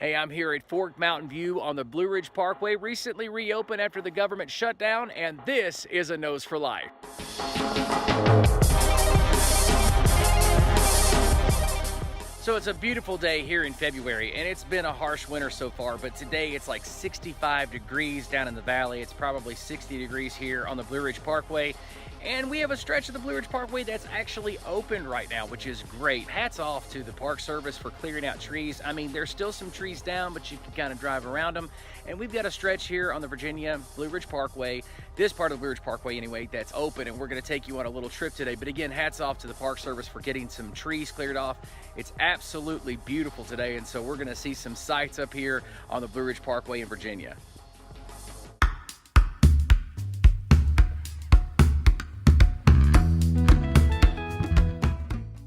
Hey, I'm here at Fork Mountain View on the Blue Ridge Parkway, recently reopened after the government shutdown, and this is a Nose for Life. So it's a beautiful day here in February, and it's been a harsh winter so far, but today it's like 65 degrees down in the valley. It's probably 60 degrees here on the Blue Ridge Parkway. And we have a stretch of the Blue Ridge Parkway that's actually open right now, which is great. Hats off to the Park Service for clearing out trees. I mean, there's still some trees down, but you can kind of drive around them. And we've got a stretch here on the Virginia Blue Ridge Parkway, this part of the Blue Ridge Parkway anyway, that's open, and we're gonna take you on a little trip today. But again, hats off to the Park Service for getting some trees cleared off. It's absolutely beautiful today, and so we're gonna see some sights up here on the Blue Ridge Parkway in Virginia.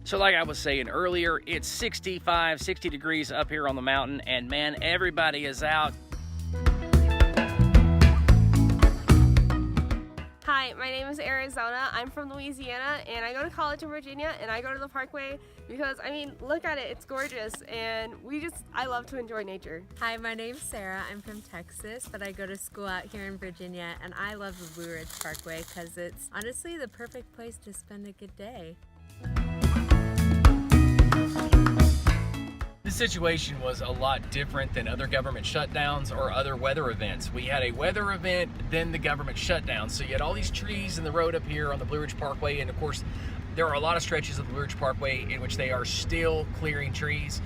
So like I was saying earlier, it's 65, 60 degrees up here on the mountain, and man, everybody is out. Hi, my name is Arizona. I'm from Louisiana, and I go to college in Virginia, and I go to the Parkway because, I mean, look at it, it's gorgeous, and I love to enjoy nature. Hi, my name's Sarah. I'm from Texas, but I go to school out here in Virginia, and I love the Blue Ridge Parkway because it's honestly the perfect place to spend a good day. This situation was a lot different than other government shutdowns or other weather events. We had a weather event, then the government shutdown. So you had all these trees in the road up here on the Blue Ridge Parkway, and of course, there are a lot of stretches of the Blue Ridge Parkway in which they are still clearing trees.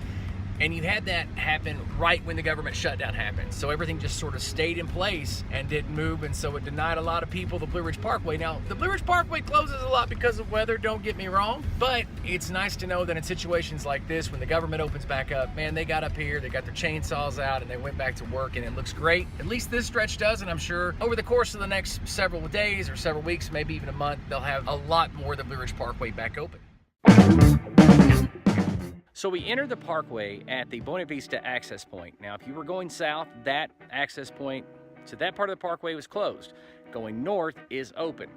And you had that happen right when the government shutdown happened. So everything just sort of stayed in place and didn't move, and so it denied a lot of people the Blue Ridge Parkway. Now, the Blue Ridge Parkway closes a lot because of weather, don't get me wrong, but it's nice to know that in situations like this, when the government opens back up, man, they got up here, they got their chainsaws out, and they went back to work, and it looks great. At least this stretch does, and I'm sure over the course of the next several days or several weeks, maybe even a month, they'll have a lot more of the Blue Ridge Parkway back open. So we enter the parkway at the Buena Vista access point. Now, if you were going south, that access point to that part of the parkway was closed. Going north is open.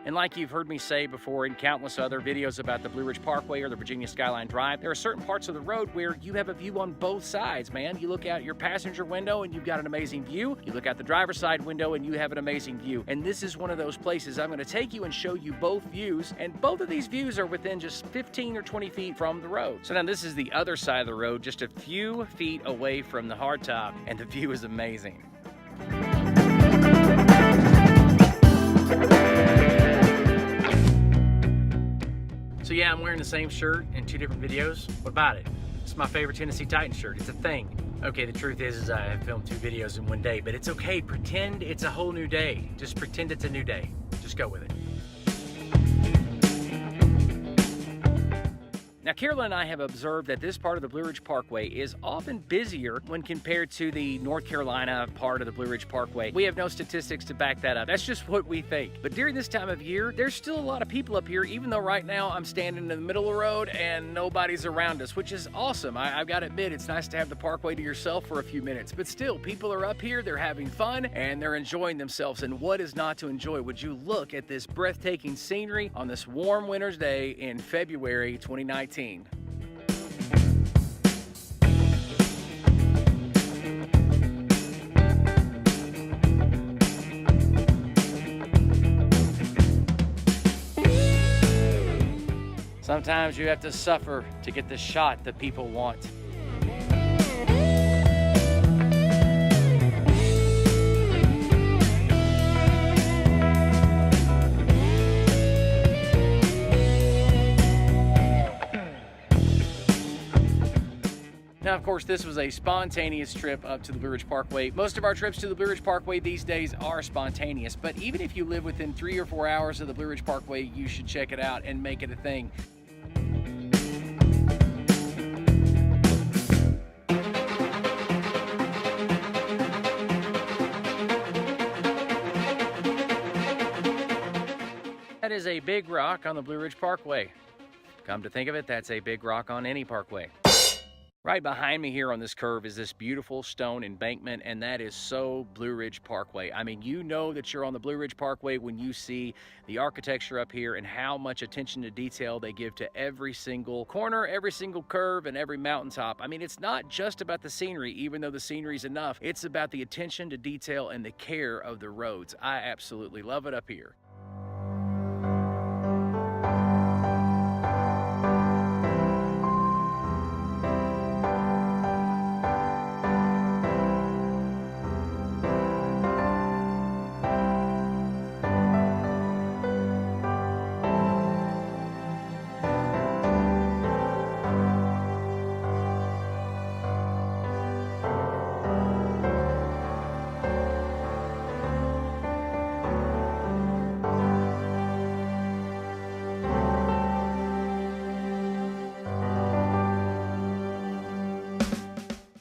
And like you've heard me say before in countless other videos about the Blue Ridge Parkway or the Virginia Skyline Drive, there are certain parts of the road where you have a view on both sides, man. You look out your passenger window and you've got an amazing view. You look out the driver's side window and you have an amazing view. And this is one of those places. I'm gonna take you and show you both views, and both of these views are within just 15 or 20 feet from the road. So now this is the other side of the road, just a few feet away from the hardtop, and the view is amazing. So yeah, I'm wearing the same shirt in two different videos. What about it? It's my favorite Tennessee Titans shirt. It's a thing. Okay, the truth is I have filmed 2 videos in one day, but it's okay. Pretend it's a whole new day. Just pretend it's a new day. Just go with it. Now, Carolyn and I have observed that this part of the Blue Ridge Parkway is often busier when compared to the North Carolina part of the Blue Ridge Parkway. We have no statistics to back that up. That's just what we think. But during this time of year, there's still a lot of people up here, even though right now I'm standing in the middle of the road and nobody's around us, which is awesome. I've got to admit, it's nice to have the parkway to yourself for a few minutes. But still, people are up here, they're having fun, and they're enjoying themselves. And what is not to enjoy? Would you look at this breathtaking scenery on this warm winter's day in February 2019? Sometimes you have to suffer to get the shot that people want. Now, of course, this was a spontaneous trip up to the Blue Ridge Parkway. Most of our trips to the Blue Ridge Parkway these days are spontaneous, but even if you live within 3 or 4 hours of the Blue Ridge Parkway, you should check it out and make it a thing. That is a big rock on the Blue Ridge Parkway. Come to think of it, that's a big rock on any parkway. Right behind me here on this curve is this beautiful stone embankment, and that is so Blue Ridge Parkway. I mean, you know that you're on the Blue Ridge Parkway when you see the architecture up here and how much attention to detail they give to every single corner, every single curve, and every mountaintop. I mean, it's not just about the scenery, even though the scenery is enough. It's about the attention to detail and the care of the roads. I absolutely love it up here.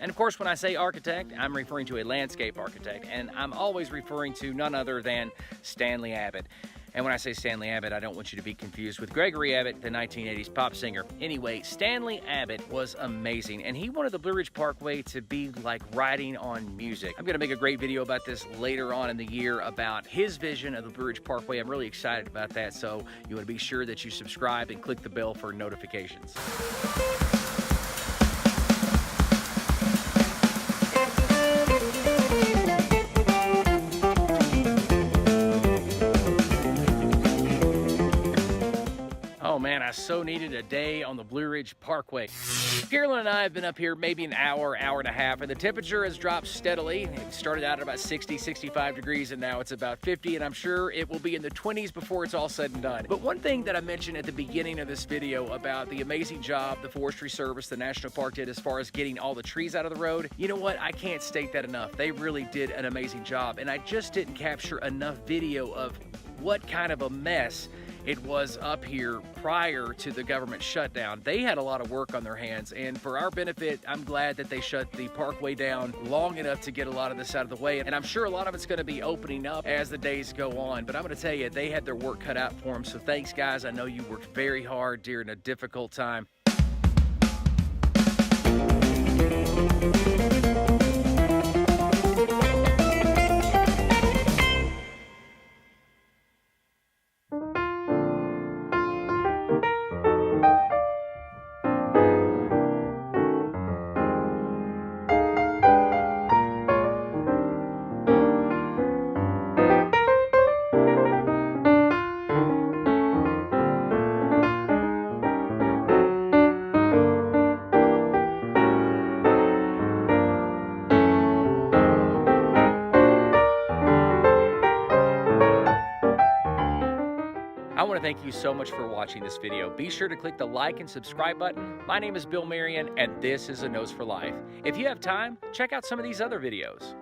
And of course, when I say architect, I'm referring to a landscape architect, and I'm always referring to none other than Stanley Abbott. And when I say Stanley Abbott, I don't want you to be confused with Gregory Abbott, the 1980s pop singer. Anyway, Stanley Abbott was amazing, and he wanted the Blue Ridge Parkway to be like riding on music. I'm gonna make a great video about this later on in the year about his vision of the Blue Ridge Parkway. I'm really excited about that, so you wanna be sure that you subscribe and click the bell for notifications. Oh man, I so needed a day on the Blue Ridge Parkway. Carolyn and I have been up here maybe an hour, hour and a half, and the temperature has dropped steadily. It started out at about 60, 65 degrees, and now it's about 50, and I'm sure it will be in the 20s before it's all said and done. But one thing that I mentioned at the beginning of this video about the amazing job the Forestry Service, the National Park did as far as getting all the trees out of the road, you know what? I can't state that enough. They really did an amazing job, and I just didn't capture enough video of what kind of a mess it was up here prior to the government shutdown. They had a lot of work on their hands, and for our benefit, I'm glad that they shut the parkway down long enough to get a lot of this out of the way, and I'm sure a lot of it's going to be opening up as the days go on, but I'm going to tell you, they had their work cut out for them, so thanks guys. I know you worked very hard during a difficult time. I want to thank you so much for watching this video. Be sure to click the like and subscribe button. My name is Bill Marion, and this is A Nose for Life. If you have time, check out some of these other videos.